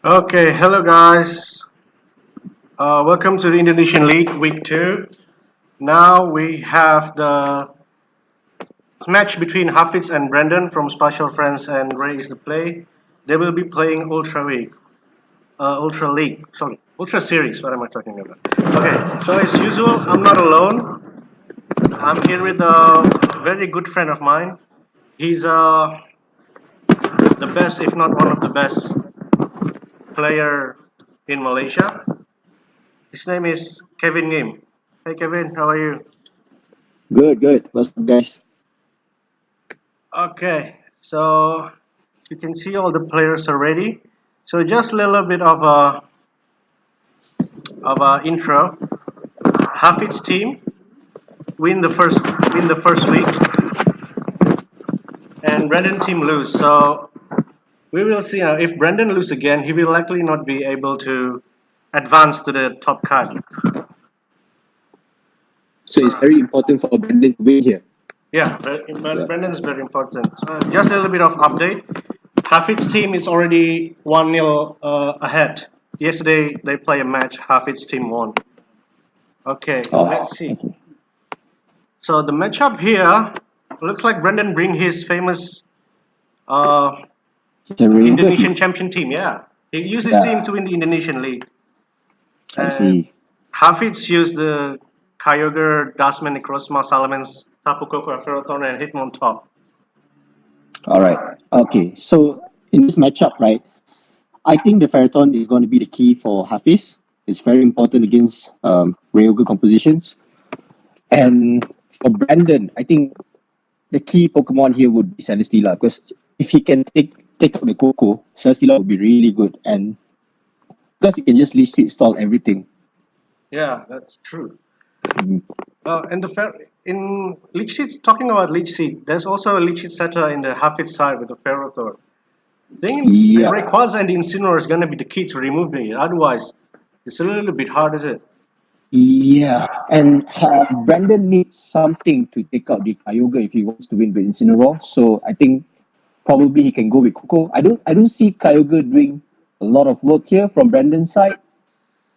Okay, hello guys. Welcome to the Indonesian League Week 2. Now we have the match between Hafidz and Brandon from Spacial Friends and Ray is the play. They will be playing Ultra Week, Ultra League, sorry, Ultra Series. What am I talking about? Okay, so as usual, I'm not alone. I'm here with a very good friend of mine. He's the best, if not one of the best player in Malaysia. His name is Kevin Ngim. Hey Kevin, how are you? Good, good. What's up, guys? Okay, so you can see all the players already. So just a little bit of a intro. Hafid's team win the first win the first week, and Brandon team lose. So we will see now. If Brandon lose again, he will likely not be able to advance to the top card. So it's very important for Brandon to win here. Yeah, Yeah. Brandon is very important. Just a little bit of update. Hafid's team is already 1-0 ahead. Yesterday they play a match. Hafid's team won. Okay, Oh, let's see. okay. So the matchup here looks like Brendan bring his famous uh, It's a really good Indonesian team. champion team. Yeah, he used his team Yeah, to win the Indonesian league, I and see. Hafiz used the Kyogre, Dasman, Necrozma, Salamence, Tapu Koko, Ferrothorn, and Hitmontop. All right. Okay. So in this matchup, right, I think the Ferrothorn is going to be the key for Hafiz. It's very important against Ryoga compositions. And for Brandon, I think the key Pokemon here would be Celesteela because if he can take out the Coco, Celesteela would be really good. And because he can just leash it, stall everything. Yeah, that's true. Mhm. And in Leech Seed, talking about Leech Seed, there's also a Leech Seed setter in the Hafiz side with the Ferrothorn. I think the Yeah. Rayquaza and the Incineroar is going to be the key to removing it. Otherwise, it's a little bit hard, is it? Yeah, and Brandon needs something to take out the Kyogre if he wants to win with Incineroar. So I think probably he can go with Coco. I don't see Kyogre doing a lot of work here from Brandon's side,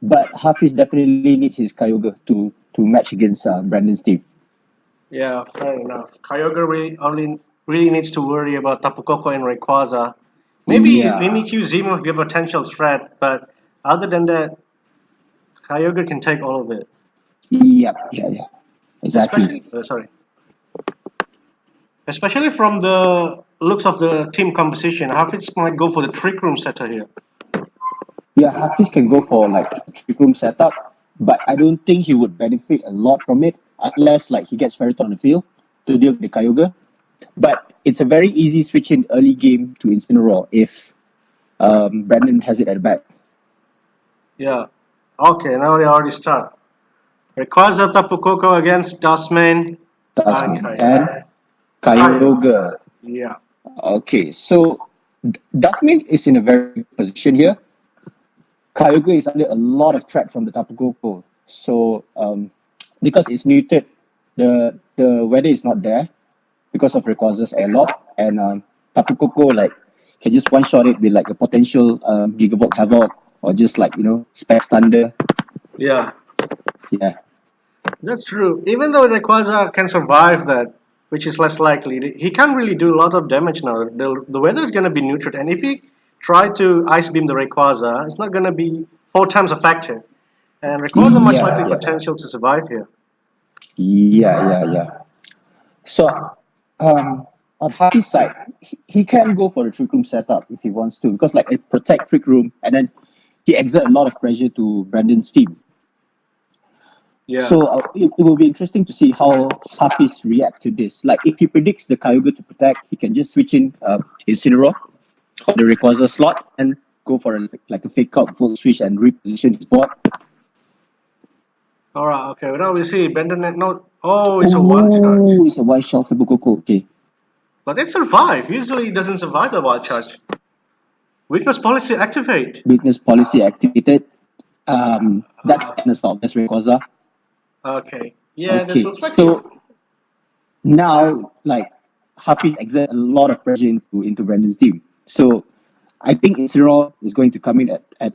but Hafiz definitely needs his Kyogre to match against Brandon's team. Yeah, fair enough. Kyogre really needs to worry about Tapu Koko and Rayquaza. Maybe Yeah, Mimikyu Zemo give a potential threat, but other than that, Kyogre can take all of it. yeah, exactly. Sorry, especially from the looks of the team composition, Hafiz might go for the Trick Room setter here. Yeah, Hafiz can go for like trick room setup, but I don't think he would benefit a lot from it unless like he gets Ferret on the field to deal with the Kyogre. But it's a very easy switch in early game to Incineroar if Brandon has it at the back. Yeah. Okay, now they already start. Rayquaza Tapu Koko against Dustman and Tasman and Kyogre. Kyogre. Yeah. Okay, so Dustman is in a very good position here. Kyogre is under a lot of threat from the Tapu Koko. So because it's muted, the weather is not there because of Rayquaza's airlock, and Tapu Koko like can just one shot it with like a potential Gigavolt Havoc or just like Specs Thunder. Yeah. Yeah, That's true. Even though Rayquaza can survive that, which is less likely, he can't really do a lot of damage now. The weather is going to be neutral, and if he try to Ice Beam the Rayquaza, it's not going to be 4 times effective. And Rayquaza much yeah, likely yeah, potential to survive here. yeah. So on Hafi's side, he can go for the trick room setup if he wants to, because like it protect trick room, and then he exert a lot of pressure to Brandon's team. Yeah. So it will be interesting to see how Hafiz react to this. Like if he predicts the Kyogre to protect, he can just switch in his Incineroar on the Rayquaza slot and go for like a fake out full switch and reposition his board. All right. Okay. Now we see Bendenet. No. Oh, it's a wild charge. Oh, it's a one shot Sabukoko. Okay. But it survived. Usually, it doesn't survive the wild charge. Weakness policy activate. Weakness policy activated. That's stop. That's Rayquaza. Okay. Yeah, this Okay. looks like he. So now like Hafiz exert a lot of pressure into Brandon's team. So I think Incineroar is going to come in at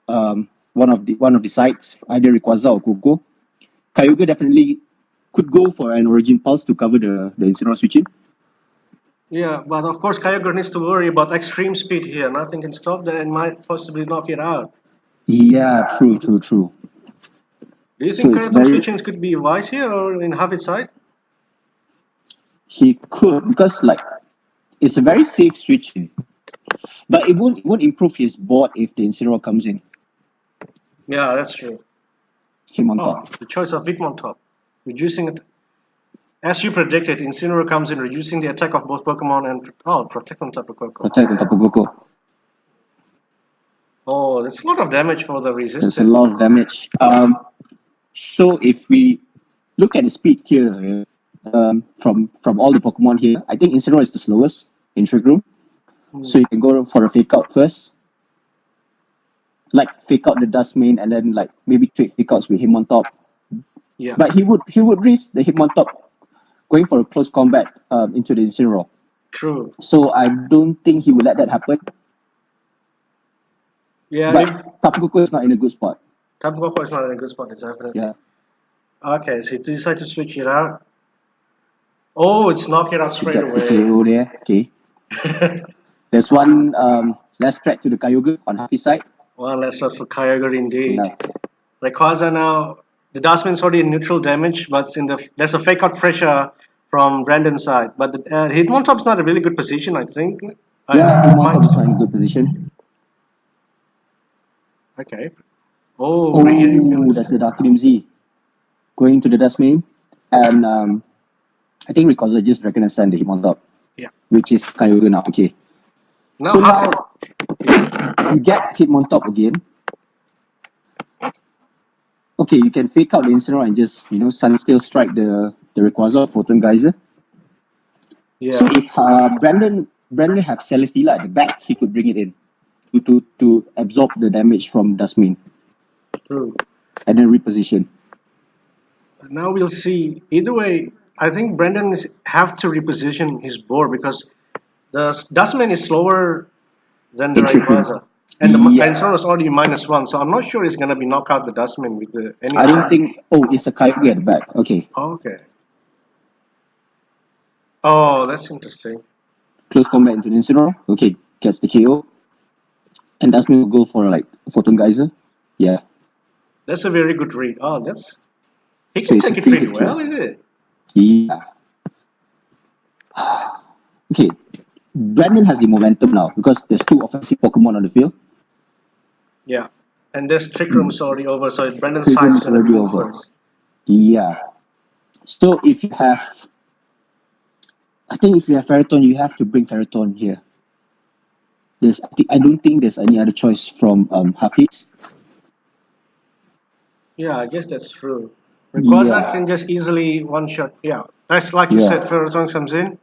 one of the sites, either Rayquaza or Koko. Kyogre definitely could go for an Origin Pulse to cover the Incineroar switching. Yeah, but of course Kyogre needs to worry about extreme speed here. Nothing can stop that and might possibly knock it out. Yeah, true. Do you So think it's Ferrothorn very switching could be wise here or in Hafid's side? he could because like it's a very safe switching, but it won't improve his board if the Incineroar comes in Yeah, that's true. him on Oh, top. the choice of Hitmontop. Reducing it. As you predicted, Incineroar comes in, reducing the attack of both Pokemon and protect on top of Koko. Protect on top of Goko. Oh, that's a lot of damage for the There's a resistance. lot of damage. So if we look at the speed here, from all the Pokemon here, I think Incineroar is the slowest in Trick Room. So you can go for a fake out first. Like fake out the dust main and then like maybe trade fake outs with him on top. Yeah, But he would risk the him on top going for a close combat into the Incineroar. true. So I don't think he will let that happen. Yeah, if But Tapu Koko is not in a good spot. Tapu Koko is not in a good spot, it's definitely. Yeah. Okay, so you decide to switch it out. Oh, it's knock it out He straight gets the away. KO there. Okay. There's one less threat to the Kyogre on Happy side. One less shot for Kyogre indeed. Yeah. Rayquaza now, the Dustman's already in neutral damage, but there's a fake out pressure from Brandon's side. But the Hitmontop's not a really good position, I think. Yeah, him on Might, top is not in a good position. okay. Oh, Oh, that's the Darkinium Z. Going to the dust main. And I think Rayquaza just recognized the him on top. Yeah. Which is Kyogre now. Okay. Now, So now you get him on top again. Okay, you can fake out the Incineroar and just, Sunscale strike the Rayquaza Photon Geyser. yeah, So if Brandon have Celesteela at the back, he could bring it in to absorb the damage from Dustmin true. and then reposition. Now we'll see. Either way, I think Brandon have to reposition his board because the Dustman is slower than the In Trick Room. Rayquaza. And the Yeah. Incineroar is already -1, so I'm not sure it's gonna be knock out the Dustman with any I don't attack. think. Oh, it's a Kyogre at the back. Okay. Okay. Oh, that's interesting. Close combat into the Incineroar. Okay, gets the KO. And Dustmin will go for like Photon Geyser. Yeah. That's a very good read. Oh, that's he So can it's a take it free pretty hit kill. well, is it? Yeah. Okay. Brandon has the momentum now because there's two offensive Pokemon on the field. Yeah. And this trick room is already over, so Brandon's Trick Room side's is gonna be already moved over. first. Yeah. So if you have, I think if you have Ferrothorn, you have to bring Ferrothorn here. I don't think there's any other choice from Hafidz. Yeah, I guess that's true. Rayquaza Yeah. can just easily one shot. Yeah. That's like you Yeah. said, Ferrothorn comes in.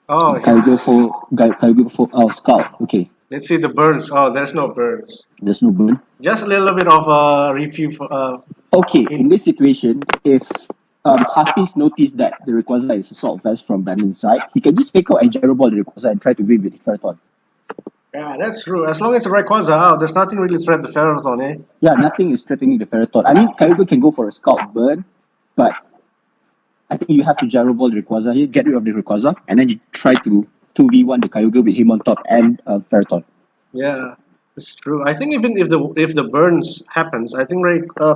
Oh, Can we he's, go for Scout? Okay. let's see the burns. Oh, there's no burns. There's no burn. Just a little bit of a review for Okay, in in this situation, if Hafiz noticed that the Rayquaza is a Assault Vest from Brandon's side, he can just fake out and Gyro Ball the Rayquaza and try to win with Ferrothorn. yeah, that's true. As long as the Rayquaza out, there's nothing really threat the Ferrothorn, eh? Yeah, nothing is threatening the Ferrothorn. I mean, Kyogre can go for a Scout Burn, but I think you have to Gyro Ball the Rayquaza here, get rid of the Rayquaza, and then you try to 2v1 the Kyogre with him on top and Ferrothorn. Yeah, it's true. I think even if the burns happens, I think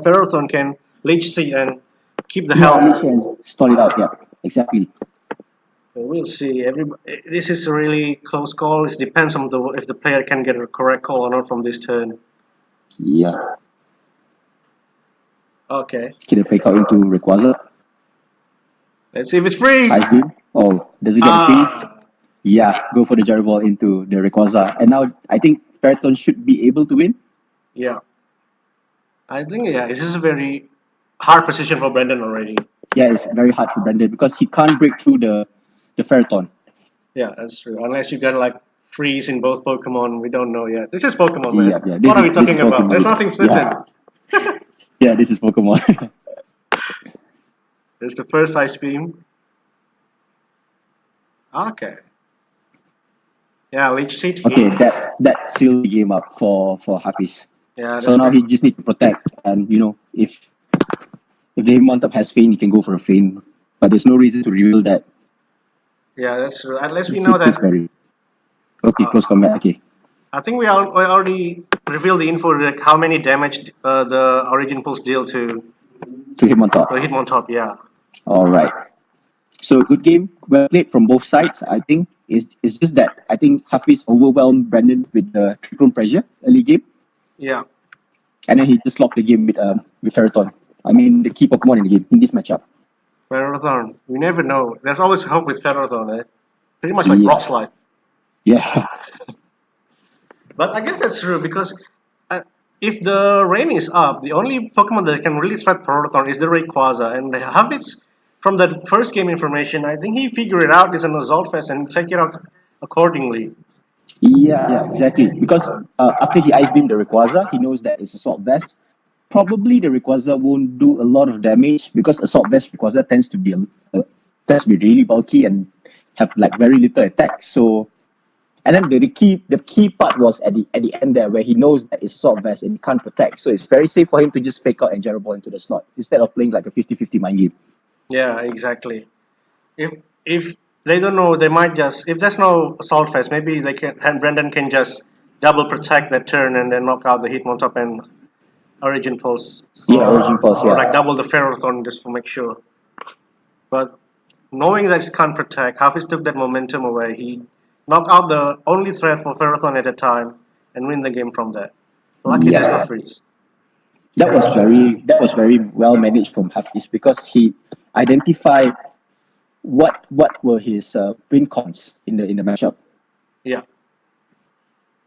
Ferrothorn can leech seed and keep the Yeah, health. Alicia and stall it out. Yeah, exactly. We'll see. This is a really close call. It depends on if the player can get a correct call or not from this turn. Yeah. Okay, Can they fake out into Rayquaza? let's see if it's freeze. Ice Beam. Oh, does he get a freeze? Ah, Yeah, go for the Gyro Ball into the Rayquaza. And now I think Ferrothorn should be able to win. yeah. I think this is a very hard position for Brandon already. Yeah, it's very hard for Brandon because he can't break through the Ferrothorn. Yeah, that's true. Unless you got like freeze in both Pokemon, we don't know yet. This is Pokemon, man. Yeah. What are we This talking is about? There's Pokemon. nothing certain. Yeah, this is Pokemon. There's the first Ice Beam. Okay. Yeah, Leech Seed. Okay, that sealed the game up for Hafiz. Yeah, So that's now right. he just need to protect, and if the Montap has feint, he can go for a feint. But there's no reason to reveal that. Yeah, that's true. Unless we It's know that. very okay. Uh, Close combat. Okay. I think we already revealed the info like how many damage the Origin Pulse deal To him on top. to Hitmontop. Yeah. All right. So good game, well played from both sides. I think it's just that I think Hafiz overwhelmed Brandon with the trick room pressure early game, Yeah. and then he just locked the game with Ferroton. I mean the key Pokemon in the game in this matchup. Marathon. We never know. There's always hope with Marathon, eh? Pretty much like Rock Yeah, Slide. yeah, But I guess that's true because uh, if the rain is up, the only Pokemon that can really threat Marathon is the Rayquaza. And Havits, from the first game information, I think he figured it out. It's an Assault Fest and check it out accordingly. yeah, exactly. Because after he ice beam the Rayquaza, he knows that it's Assault Vest. Probably the Rayquaza won't do a lot of damage because Assault Vest Rayquaza tends to be really bulky and have like very little attack. So and then the key part was at the end there where he knows that it's Assault Vest and he can't protect. So it's very safe for him to just fake out and Gyro Ball into the slot instead of playing like a 50-50 mind game. Yeah, exactly. If they don't know, they might just if there's no Assault Fest, maybe they can and Brendan can just double protect that turn and then knock out the Hitmontop and Origin Pulse, Yeah, Origin Pulse, or like yeah. double the Ferrothorn just to make sure. But knowing that he can't protect, Hafiz took that momentum away. He knocked out the only threat for Ferrothorn at the time and win the game from that. Lucky there's no Yeah. freeze. That was very well managed from Hafiz because he identified what were his win cons in the matchup. Yeah,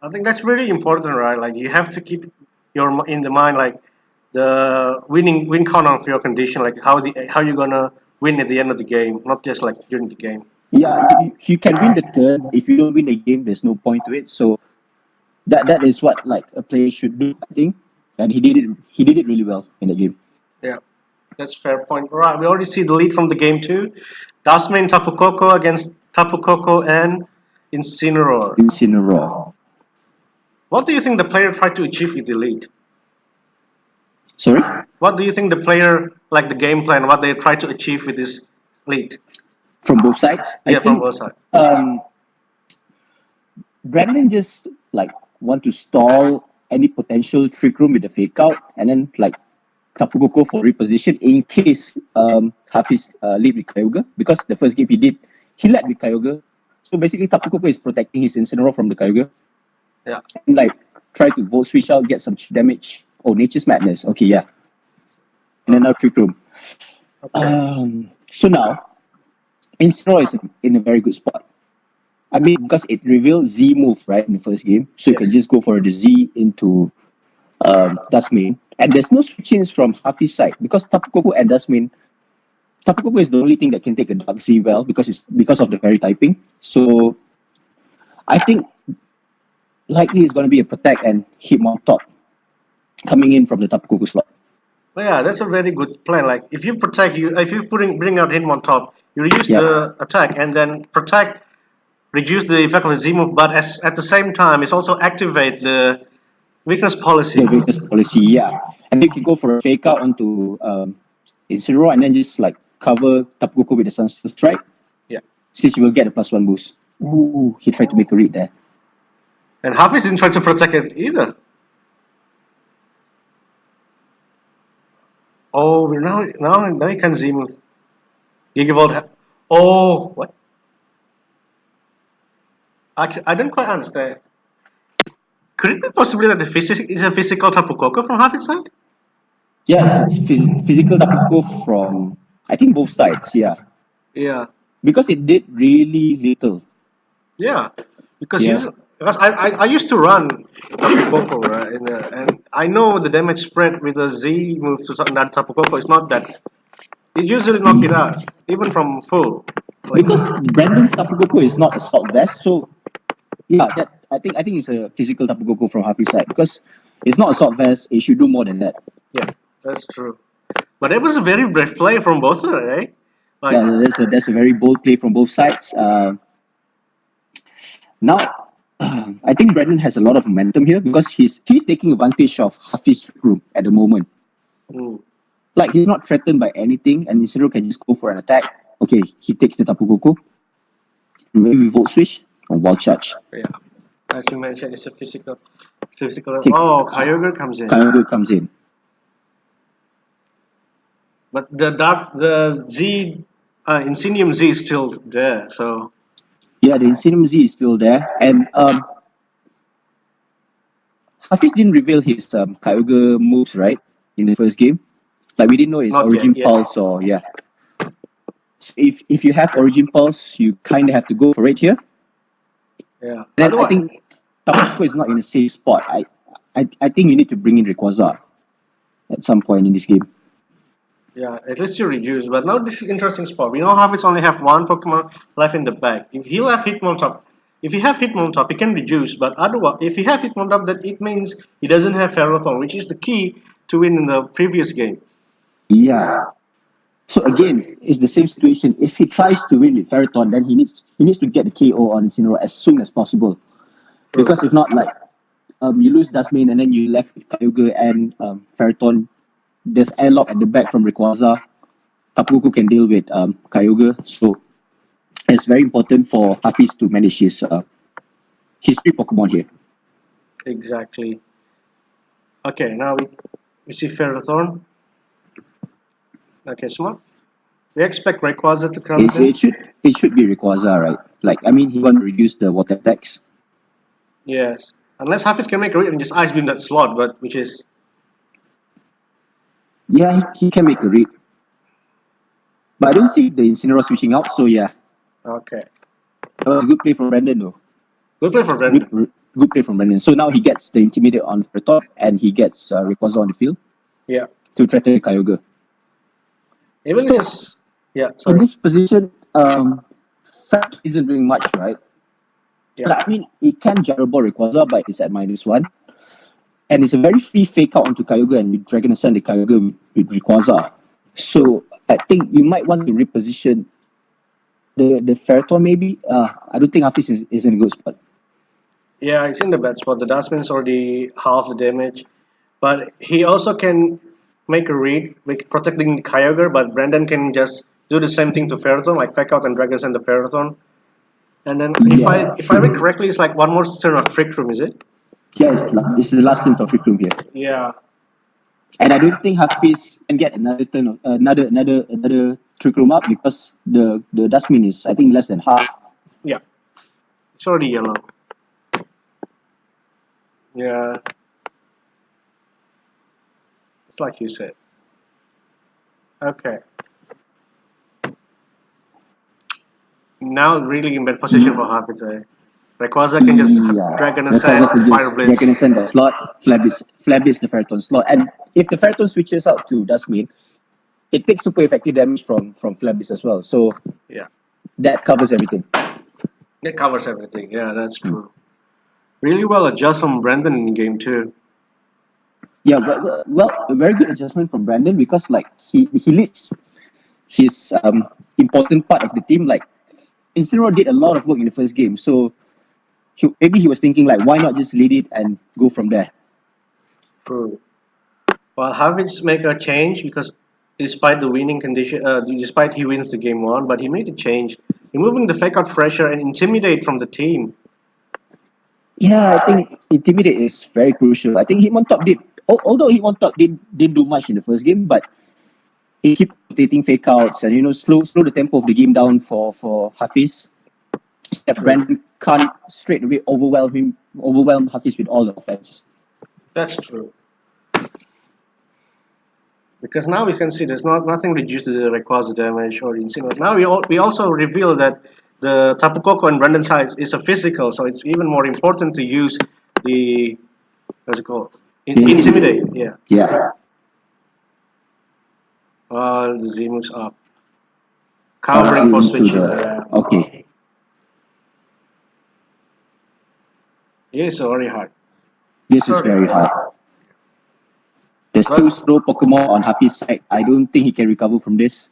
I think that's really important, right? Like you have to keep your in the mind like the win count of your condition, like how you gonna win at the end of the game, not just like during the game. Yeah, you can win the turn. If you don't win the game, there's no point to it. So that is what like a player should do, I think. And he did it really well in the game. Yeah, that's fair point. Right, we already see the lead from the game too. Dasmin Tapu Koko against Tapu Koko and Incineroar. Incineroar. What do you think the player tried to achieve with the lead? Sorry? What do you think the player, like the game plan, what they tried to achieve with this lead? From both sides. I Yeah, from think both sides. Brandon just like want to stall any potential trick room with the fake out and then like Tapu Koko for reposition in case Hafiz lead with Kyogre because the first game he led with Kyogre. So basically Tapu Koko is protecting his Incineroar from the Kyogre Yeah. and like try to volt switch out, get some damage. Oh, Nature's Madness. Okay, yeah. And then now trick room. Okay. So now Incineroar is in a very good spot. I mean, because it revealed Z move, right, in the first game. So you can Yes. just go for the Z into Dustmin. And there's no switchings from Hafiz side because Tapu Koko and Dustmin. Tapu Koko is the only thing that can take a Dark Z well because of the fairy typing. So I think likely it's going to be a protect and hit on top coming in from the Tapu Koko slot. Well, yeah, that's a very good plan. Like if you protect if you bring out him on top, you reduce Yeah. the attack and then protect, reduce the effect of the Z move, but at the same time, it's also activate the weakness policy. The weakness policy, yeah. And you can go for a fake out onto Incineroar and then just like cover Tapu Koko with the Sunstone Strike. Yeah. Since you will get a +1 boost. Ooh, he tried to make a read there. And Hafiz didn't try to protect it either. Oh, we're now you can Z move. Gigavolt. Oh, what? I don't quite understand. Could it be possibly that the is a physical Tapu Koko from Hafid's side? Yeah, it's physical Tapu Koko from, I think, both sides, yeah. Yeah, Because it did really little. yeah. Because Yeah. I used to run Tapu Koko, right? And I know the damage spread with the Z move to another Tapu Koko is not that. It usually knock it out, even from full. Like, Because Brandon's Tapu Koko is not Assault Vest, so yeah, that I think it's a physical Tapu Koko from Hafi's side because it's not Assault Vest, it should do more than that. yeah, that's true. But it was a very brave play from both of them, eh? Like, Yeah, that's a very bold play from both sides. Now I think Brandon has a lot of momentum here because he's taking advantage of Hafiz's room at the moment. Mm. Like, he's not threatened by anything, and Insiro can just go for an attack. Okay, he takes the Tapu Koko. Maybe Volt Switch or Wild Charge. Yeah. As you mentioned, it's a physical. Okay. Oh, Kyogre comes in. Kyogre comes in. But the Z, Insignium Z is still there. So Yeah, the Insignium Z is still there. And Hafiz didn't reveal his Kyogre moves, right? In the first game. Like, we didn't know his not Origin yet. Pulse or, yeah. So if you have Origin Pulse, you kind of have to go for it here. Yeah. Then I think Tapu Koko is not in a safe spot. I think you need to bring in Rayquaza at some point in this game. Yeah, at least you reduce. But now this is interesting spot. We know Hafiz only have one Pokemon left in the bag. If he left Hitmontop, if he have Hitmontop, he can reduce. But otherwise, if he have Hitmontop, that it means he doesn't have Ferrothorn, which is the key to win in the previous game. Yeah. So again, it's the same situation. If he tries to win with Ferrothorn, then he needs to get the KO on Incineroar as soon as possible. Because if not, like, you lose Dustmane and then you left with Kyogre and Ferrothorn. There's airlock at the back from Rayquaza. Tapu Koko can deal with Kyogre. So it's very important for Hafiz to manage his three Pokemon here. Exactly. Okay, now we see Ferrothorn. Okay, smart. We expect Rayquaza to come in. It should be Rayquaza, right? Like, I mean, he want to reduce the water attacks. Yes. Unless Hafiz can make a read and just Ice Beam that slot, but which is... Yeah, he can make a read. But I don't see the Incineroar switching out, so yeah. Okay. That was a good play from Brandon, though. Good play for Brandon. Good play from Brandon. So now he gets the Intimidate on Ferrothorn, and he gets Rayquaza on the field. Yeah. To threaten Kyogre. Even so, it's yeah, sorry. In this position, Fat isn't doing much, right? Yeah. Like, I mean, it can Gyro Ball Rayquaza, but it's at -1. And it's a very free fake out onto Kyogre, and you Dragon Ascend the Kyogre with Rayquaza. So I think you might want to reposition the Ferrothorn maybe. I don't think Hafiz is in a good spot. Yeah, it's in the bad spot. The Dustman's already half the damage. But he also can make a read, protecting Kyogre, but Brandon can just do the same thing to Ferrothorn, like fake out and Dragon Ascend the Ferrothorn. And then if I read correctly, it's like one more turn of Trick Room, is it? Yeah, it's the last turn for Trick Room here. Yeah. And I don't think Hafiz can get another turn of another Trick Room up because the Dustmane is, I think, less than half. Yeah. It's already yellow. Yeah. It's like you said. Okay. Now really in bad position for Hafidz. Rayquaza can just Dragon Ascend, Fire Blitz. Dragon Ascend the slot, Flabis the Ferrothorn slot. And if the Ferrothorn switches out to Dustmane, it takes super effective damage from Flabis as well. So yeah, that covers everything. That covers everything. Yeah, that's true. Really well adjusted from Brandon in game 2. Yeah, well, a very good adjustment from Brandon because like he leads his important part of the team. Like Incineroar did a lot of work in the first game, so maybe he was thinking like, why not just lead it and go from there? True. Well, Hafidz make a change because despite the winning condition, despite he wins the game 1, but he made a change, removing the fake out pressure and intimidate from the team. Yeah, I think intimidate is very crucial. I think Hitmontop did, although Hitmontop didn't do much in the first game, but he kept rotating fake outs and slow the tempo of the game down for Hafiz. If Brandon can't straight away overwhelm Hafiz with all the offense. That's true. Because now we can see there's nothing reduced to the Rayquaza damage or Incineroar. Now we also reveal that the Tapu Koko on Brandon's side is a physical, so it's even more important to use the what's it called? Intimidate. Yeah. Yeah. The Z moves up. Covering for switching. Okay. Yes, very hard. This is very hard. There's 2 slow Pokemon on Hafiz's side. I don't think he can recover from this.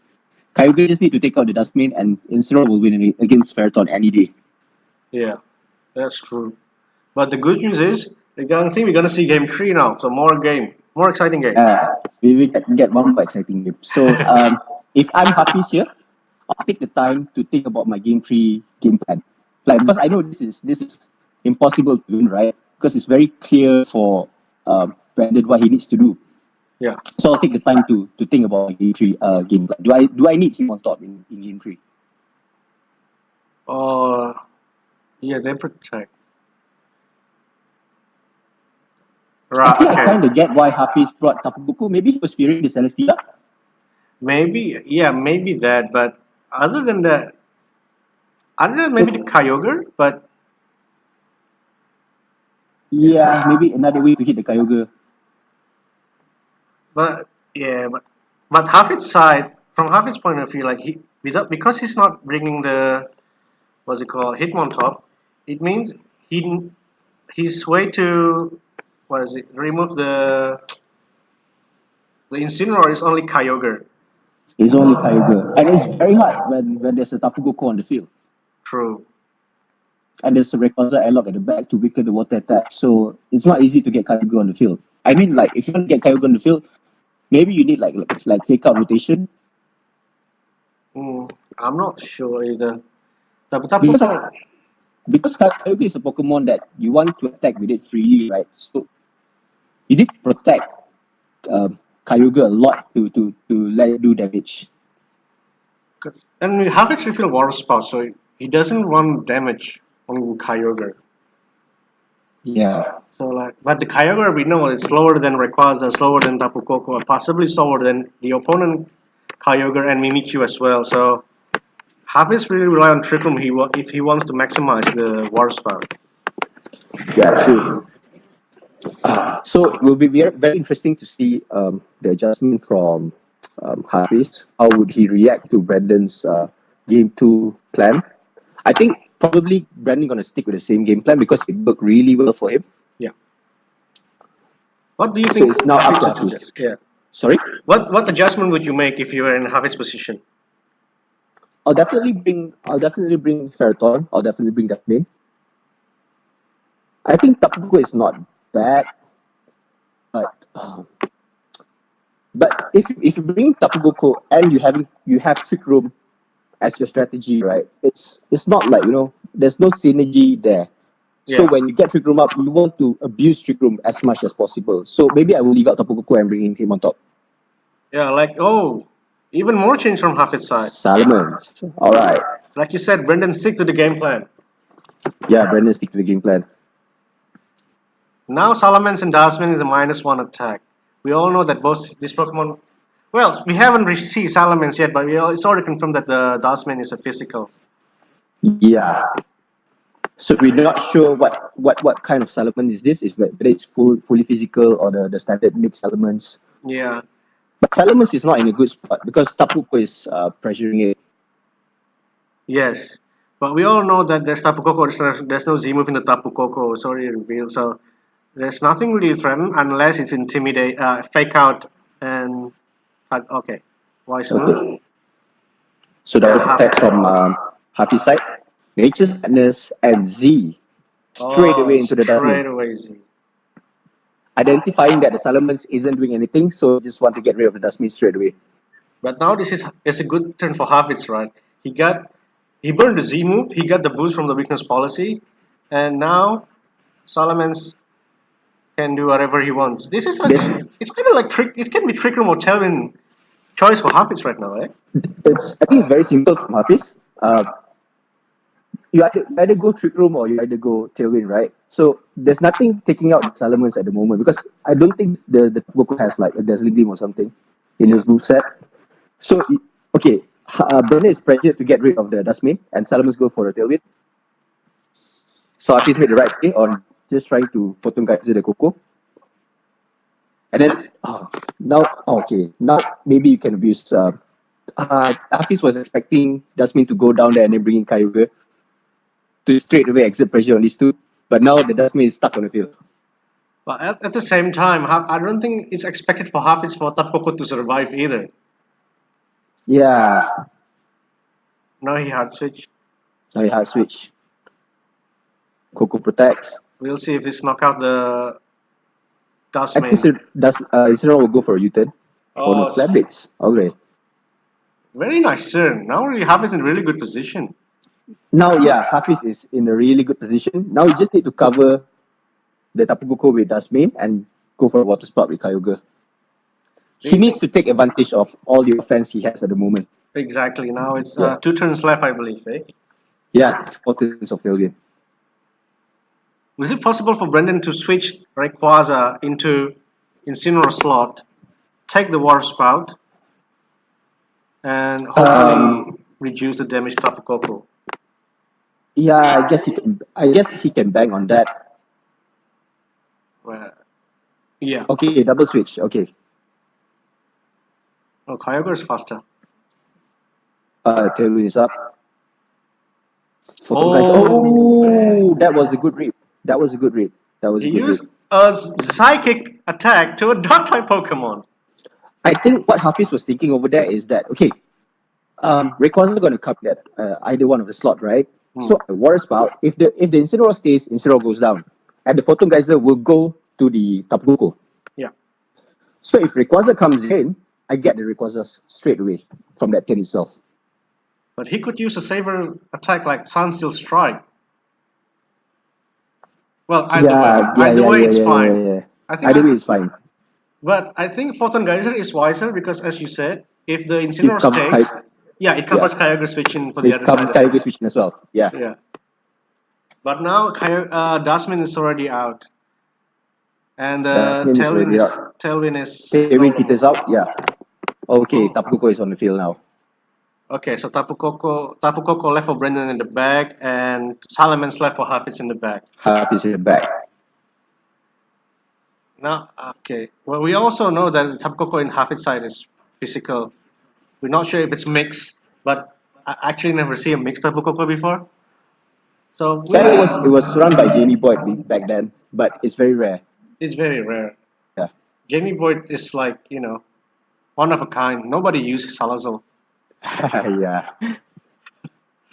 Kyogre just need to take out the Dustmane and Incineroar will win against Ferrothorn any day. Yeah, that's true. But the good news is, I think we're gonna see game 3 now. So more exciting game. We will get one more exciting game. So if I'm Hafiz here, I'll take the time to think about my game 3 game plan. Like because I know this is impossible to win, right? Because it's very clear for Brandon what he needs to do. Yeah. So I'll take the time to think about my game 3 game plan. Do I need him on top in game 3? Yeah, they protect. I Right. think I Okay. kind of get why Hafiz brought Tapubuku. Maybe he was fearing the Celestia. Maybe. Yeah. Maybe that. But other than that, other than maybe the Kyogre, but Yeah, maybe another way to hit the Kyogre. But yeah, but Hafid's side, from Hafid's point of view, like he without because he's not bringing the what's it called Hitmontop, it means he his way to what is it remove the Incineroar is only Kyogre. It's only Kyogre. And it's very hard when there's a Tapugoku on the field. True. And there's a Rayquaza airlock at the back to weaken the water attack. So it's not easy to get Kyogre on the field. I mean, like, if you want to get Kyogre on the field, maybe you need, like fake out rotation. I'm not sure either. Tapi Because, Tapu because Kyogre is a Pokemon that you want to attack with it freely, right? So you need to protect Kyogre a lot to let it do damage. and Hafid's refill Water Spout, so he doesn't want damage on Kyogre. Yeah. So like, but the Kyogre we know is slower than Rayquaza, slower than Tapu Koko, and possibly slower than the opponent Kyogre and Mimikyu as well. So Hafiz really rely on Trick Room if he wants to maximize the War Spout. Yeah, true. So it will be very interesting to see the adjustment from Hafiz. How would he react to Brandon's game 2 plan? I think probably Brandon gonna stick with the same game plan because it worked really well for him. Yeah. What do you So think it's now up to Hafiz would Hafiz. suggest? Yeah. Sorry, What adjustment would you make if you were in Hafiz's position? I'll definitely bring Ferroton. I'll definitely bring that main. I think Tapuko is not bad, but if you bring Tapugoko and you have Trick Room as your strategy, right? It's not like there's no synergy there. So Yeah. when you get Trick Room up, you want to abuse Trick Room as much as possible. So maybe I will leave out Tapugoko and bring in him on top. Yeah, like even more change from Hafiz's side. Salamence. All right. Like you said, Brendan stick to the game plan. Yeah, Brandon stick to the game plan. Now Salamence and Dasman is a -1 attack. We all know that both these Pokemon. Well, we haven't seen Salamence yet, but it's already confirmed that the Dasman is a physical. Yeah. So we're not sure what kind of Salamence is this. Is whether it's fully physical or the standard mixed Salamence. Yeah. But Salamence is not in a good spot because Tapuko is pressuring it. Yes. But we all know that there's Tapu Koko. There's no Z move in the Tapu Koko. It's already revealed. So there's nothing really threatened unless it's intimidate, fake out, and okay. Wise move. Okay. So the attack from Hafi's side, Nature's Madness and Z straight away into the Straight dustbin. away Z. Identifying that the Salamence isn't doing anything, so just want to get rid of the dustbin straight away. But now it's a good turn for Hafidz, right? He burned the Z move. He got the boost from the weakness policy, and now Salamence can do whatever he wants. This It's kind of like trick. It can be Trick Room or Tailwind choice for Hafidz right now, eh? I think it's very simple from Hafiz. You either go Trick Room or you either go Tailwind, right? So there's nothing taking out the Salamence at the moment because I don't think the Goku has like a Dazzling Gleam or something in his moveset. So okay, Brenner is pressured to get rid of the Dustmane and Salamence go for the Tailwind. So Hafiz made the right play on just trying to Photon Geyser the Coco. And then now maybe you can abuse. Hafiz was expecting Dustmane to go down there and then bring in Kyogre to straight away exert pressure on these two. But now the Dustmane is stuck on the field. But at the same time, I don't think it's expected for Hafidz for Tapu Koko to survive either. Yeah, Now he hard switch. now you have switch. Coco protects. We'll see if this knock out the I think Dustman. Isidro will go for a U-turn. Oh no, Oh, flat blades. Okay. very nice turn. Now really Hafiz in really good position. Now, yeah, Hafiz is in a really good position. Now you just need to cover the Tapu Koko with Dustman and go for a water spout with Kyogre. Do He you needs think to take advantage of all the offense he has at the moment. exactly? Now it's Yeah. 2 turns left, I believe. Eh? Yeah, 4 turns of failure. Was it possible for Brendan to switch Rayquaza into Incineroar slot, take the water spout, and hopefully reduce the damage to Tapu Koko? Yeah, I guess he can. I guess he can bang on that. Well, yeah. Okay, double switch. Okay, Oh, Kyogre is faster. Tailwind is up. Photon guys. Oh, Oh, that was a good read. That was a good read. That was he a good read. used a psychic attack to a dark type Pokemon. I think what Hafiz was thinking over there is that okay, Rayquaza is going to come at either one of the slot, right? So I water spout. If the Incineroar stays, Incineroar goes down, and the Photon Geyser will go to the Tapu Koko. Yeah. So if Rayquaza comes in, I get the Rayquaza straight away from that turn itself. But he could use a saver attack like Sunsteel Strike. Well, either way, it's fine. Yeah. I think, Either way, it's fine. but I think Photon Geyser is wiser because, as you said, if the It Incineroar comes stays, Ky- yeah, it yeah, covers Kyogre switching for the it other side comes as well. Kyogre switching as well. Yeah. Yeah, but now Dustman is already out, and Dasmin is already out. Tailwind is no Tailwind longer. Peter's out. Yeah. Okay, Tapu Koko is on the field now. Okay, so Tapu Koko left for Brendan in the back, and Salamence left for Hafiz in the back. Half is in the back. Now, okay. Well, we also know that Tapu Koko in Hafid's side is physical. We're not sure if it's mixed, but I actually never see a mixed Tapu Koko before. So we'll Yeah, see. it was run by Jamie Boyd back then, but it's very rare. It's very rare. Yeah. Jamie Boyd is like, one of a kind. Nobody uses Salazar. Yeah.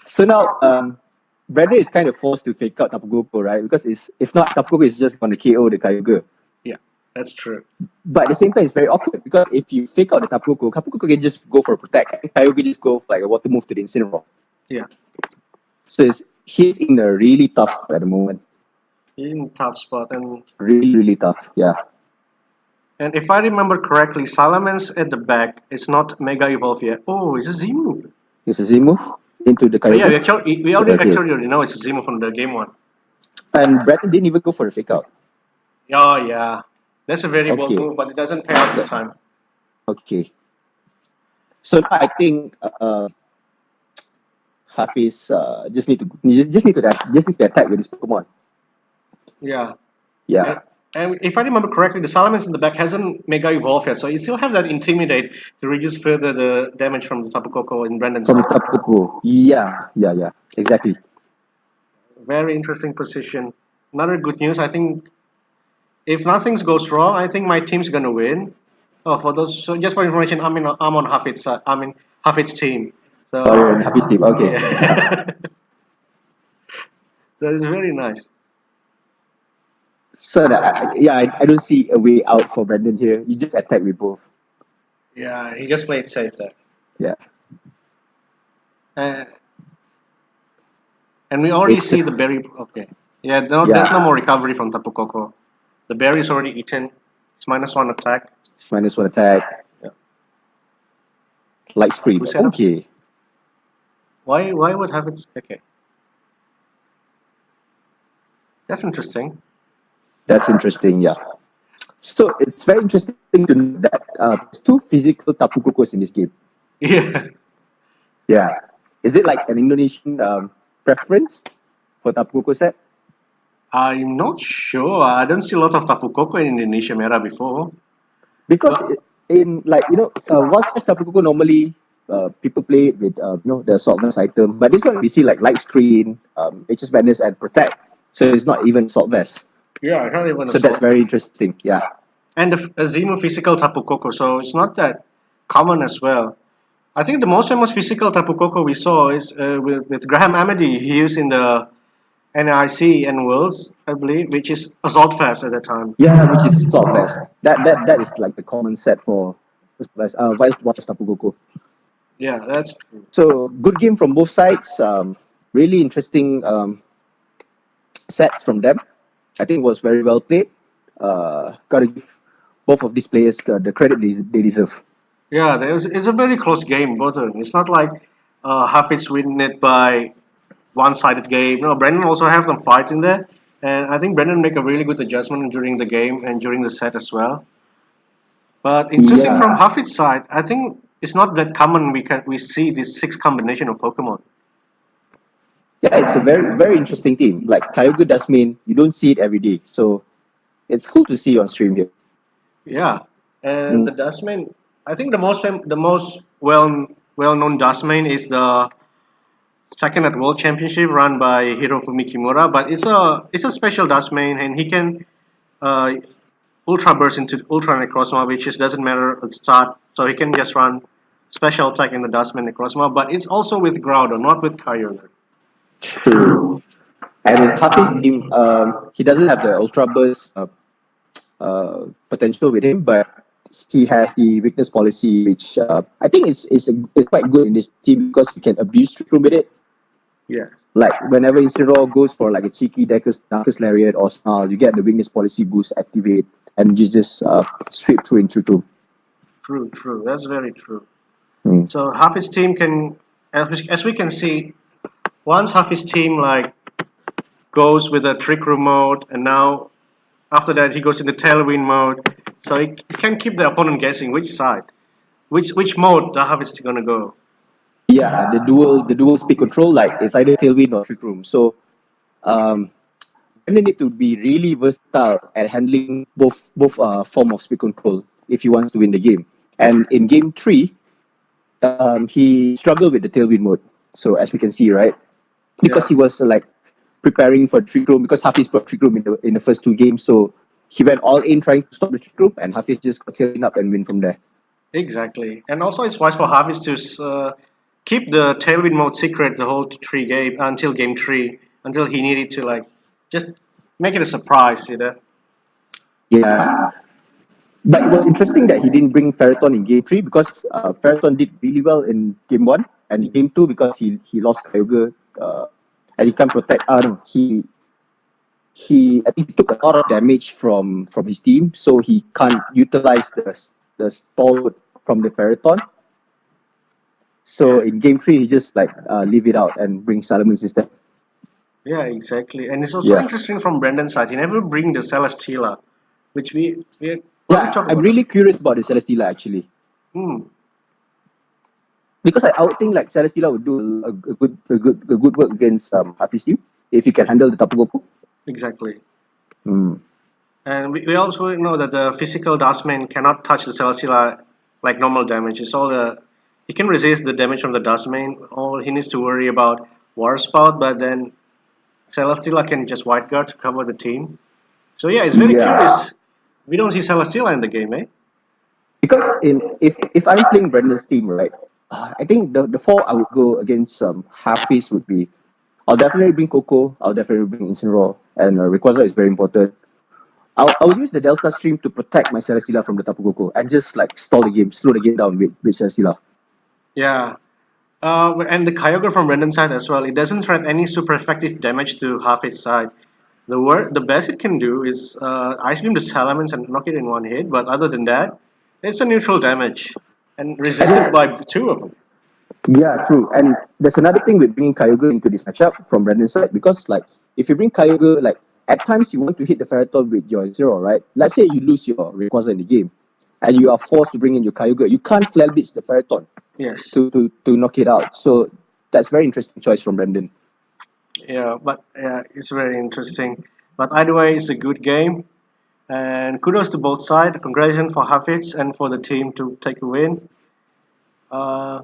So now, Brandon is kind of forced to fake out Tapu Koko, right? Because if not, Tapu Koko is just going to KO the Kyogre. Yeah, that's true. But at the same time, it's very awkward because if you fake out the Tapu Koko can just go for a protect. And Kyogre just go for like a water move to the Incineroar. Yeah, So he's in a really tough spot at the moment. in top spot. And Really, really tough. Yeah. if I remember correctly, Salamence at the back is not Mega Evolve yet. Oh, it's a Z move. It's a Z move into the Oh, yeah, Kyogre. we Okay. already know it's a Z move from the game one. And Brandon didn't even go for a fake out. Oh, yeah. That's a very bold Okay. move, but it doesn't pay out this time. Okay. So now I think Hafiz just need to attack with his Pokemon. Yeah. Yeah. And if I remember correctly, the Salamence in the back hasn't Mega Evolved yet, so you still have that Intimidate to reduce further the damage from the Tapu Koko in Brandon's From the side. Tapu Koko. Yeah. Exactly. Very interesting position. Another good news, I think if nothing goes wrong, I think my team's gonna win. Oh, so just for information, I'm on Hafid's side. I'm in Hafid's team. So Oh, you're in Hafiz team. Okay. yeah. That is very nice. So I don't see a way out for Brandon here. You just attack with both. Yeah, he just played safe there. Yeah. Uh, and we already It's see the berry. Okay. Yeah, Yeah. there's no more recovery from Tapu Koko. The berry is already eaten. It's -1 attack. It's -1 attack. Yeah. Light screen. Who's that? Okay. Why would have it? Okay. That's interesting. That's interesting. Yeah. So it's very interesting to know that there's two physical Tapu Kokos in this game. Yeah. Yeah. Is it like an Indonesian preference for Tapu Koko set? I'm not sure. I don't see a lot of Tapu Koko in Indonesia Merah before. Because in like Watch Tapu Koko normally people play it with the saltless item, but this one we see like light screen, HS Madness and protect. So it's not even salt vest. Yeah, not even So that's very interesting. Yeah. and a Zemu physical Tapu Koko, so it's not that common as well. I think the most famous physical Tapu Koko we saw is with Graham Amity. He used in the NIC and Worlds, I believe, which is Assault Fest at the time. Yeah, which is Assault Fest. That is like the common set for Vice Watch Tapu Koko. Yeah, that's true. So good game from both sides. Really interesting sets from them. I think it was very well played. Gotta give both of these players the credit they deserve. Yeah, it's a very close game, both of them. It's not like Hafiz win it by one-sided game. No, Brendan also have them fighting there, and I think Brendan make a really good adjustment during the game and during the set as well. But interesting from Yeah, Hafid's side, I think it's not that common we see this six combination of Pokemon. yeah, it's a very interesting team. Like Kyogre does mean you don't see it every day, so it's cool to see on stream here. Yeah, and Mm. the Dustman, I think the most well-known Dustman is the second at World Championship run by Hirofumi Kimura, but it's a special Dustman and he can uh, Ultra Burst into Ultra Necrozma, which just doesn't matter at start, so he can just run special attack in the Dustman Necrozma, but it's also with Groudon, not with Kyogre. True. And Hafiz team, he doesn't have the Ultra Burst potential with him, but he has the weakness policy, which I think is quite good in this team because you can abuse Trick Room with it. Yeah, Like whenever Isidore goes for like a cheeky Darkest Lariat or Snarl, you get the weakness policy boost activate, and you just sweep through in Trick Room. true. That's very true. Mm. So half his team can, as we can see, once half his team like goes with a trick room mode, and now after that he goes into tailwind mode, so he can keep the opponent guessing which side, which mode the half is gonna go. Yeah, the dual speed control, like it's either Tailwind or Trick Room. So um, you need to be really versatile at handling both form of speed control if he wants to win the game. And in game three, he struggled with the tailwind mode. So as we can see, right, because Yeah, he was like preparing for trick room because Hafiz brought trick room in the first two games, so he went all in trying to stop the trick room, and Hafiz just got tailwind up and win from there. exactly. And also it's wise for Harvey to keep the tailwind mode secret the whole three game until game three, until he needed to like just make it a surprise, you know. Yeah, but it was interesting that he didn't bring Ferriton in game three because Ferriton did really well in game one, and game two because he lost Kyogre, and he can't protect. No, he I think he took a lot of damage from his team, so he can't utilize the stall from the Ferriton. So Yeah, in game three, he just like leave it out and bring Salamence instead. yeah, exactly. And it's also Yeah, interesting from Brendan's side. He never bring the Celesteela, which we probably yeah. talk I'm about. really curious about the Celesteela actually Hmm, because I would think like Celesteela would do a good work against Hafiz team if he can handle the Tapu Koko. exactly. Mm. And we also know that the physical Dustman cannot touch the Celesteela like normal damage. It's all the he can resist the damage from the Dustman. All he needs to worry about War Spout, but then Celesteela can just White Guard to cover the team. So yeah, it's very Yeah, curious. We don't see Celesteela in the game, eh? because if I'm playing Brendan's team, right, I think the four I would go against Hafiz would be I'll definitely bring Coco, I'll definitely bring Incineroar, and Rayquaza is very important. I'll use the Delta Stream to protect my Celesteela from the Tapu Koko and just like stall the game, slow the game down with Celesteela. Yeah. And the Kyogre from Brendan's side as well. It doesn't threat any super effective damage to half its side. The best it can do is Ice Beam the Salamence and knock it in one hit. But other than that, it's a neutral damage and And resisted then, by two of them. yeah, true. And there's another thing with bringing Kyogre into this matchup from Brandon's side because, like, if you bring Kyogre, like, at times you want to hit the Ferrothorn with your Zero, right? Let's say you lose your Rayquaza in the game and you are forced to bring in your Kyogre. You can't Flare Blitz the Ferrothorn Yes. to knock it out. So that's very interesting choice from Brandon. Yeah, but yeah, it's very interesting. But either way, it's a good game. And kudos to both sides. Congratulations for Hafiz and for the team to take a win. Uh,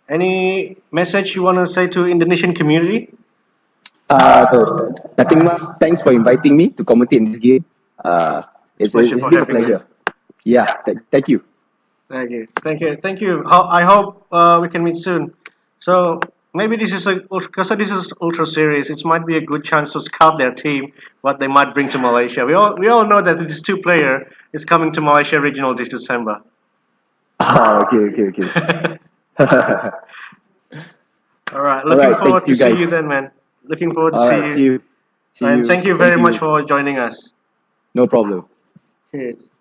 any message you want to say to Indonesian community? No, nothing much. Thanks for inviting me to commentate in this game. Uh, It's a it's, pleasure it's for been a having you. pleasure. Yeah, thank you. Thank you. I hope we can meet soon. So maybe this is because this is ultra series. It might be a good chance to scout their team, what they might bring to Malaysia. We all know that this two player is coming to Malaysia regional this December. Okay. All right, All looking right, forward thank to you see you guys. then, man. Looking forward to All see right, you, see and you. thank you Thank very much you. for joining us. No problem. Cheers.